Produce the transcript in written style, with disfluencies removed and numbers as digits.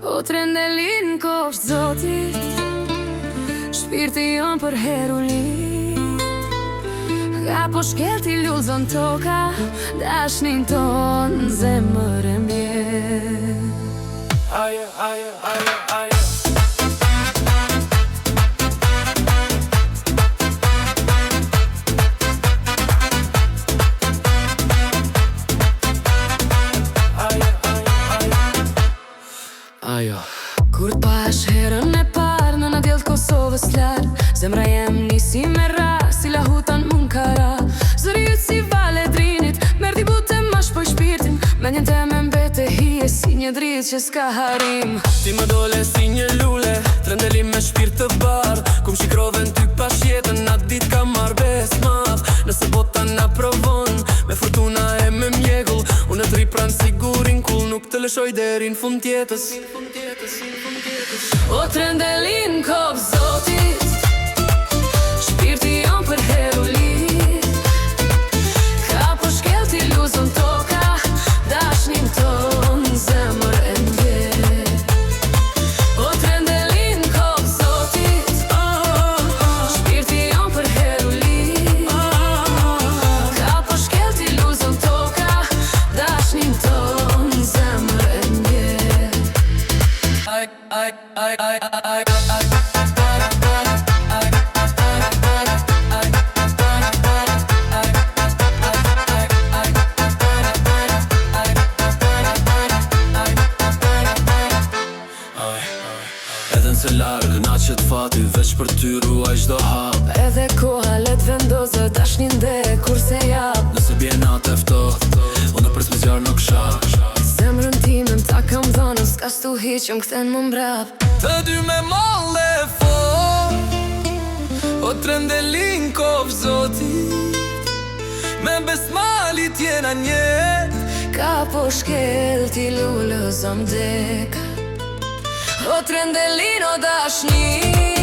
O trendelin kofsh zotit, shpirti jon për herulli. Nga po shkelti lullzon toka, dashnin ton zemër e mbjet. Aje, aje, aje, aje. Kur t'pash herën e parë në në djellë Kosovës larë, zemra jem nisi me ra, si lahutan Munkara. Zëri ytë si vale drinit, merdi bute mash poj shpirtin, me njën teme mbete hije si një dritë që s'ka harim. Ti më dole si një lule, trendelim me shpirt të barë, kum shikrove në ty pash jetën, atë dit ka marrë bes madh. Nëse bota na provon, me fortuna e me mjegull, unë të ri pranë sigurin kull, nuk të lëshoj deri në fund tjetës. O trendelin kofsh zotit, shpirti jon për herulli. Ka po shkelti lullzon toka, dashnin ton zemër e mbjet. O trendelin kofsh zotit, shpirti jon për herulli. Ka po shkelti lullzon toka, dashnin ton zemër e mbjet. Edhe nëse largë na qëtë fati, veç për ty ruaj çdo hap. Edhe koha let vendosë dashnin dhe kurse jap. Nëse bje natë e ftoht, unë për të zjarë nuk shak. Zemrën timën ta kam dhënë, s'ka stu hiq, më kthen më mbrap. Të dy me molle fort, o trendelin kofsh zotit, me besmalit jena njet. Ka po shkelti lullzon deka, o trendelin o dashni.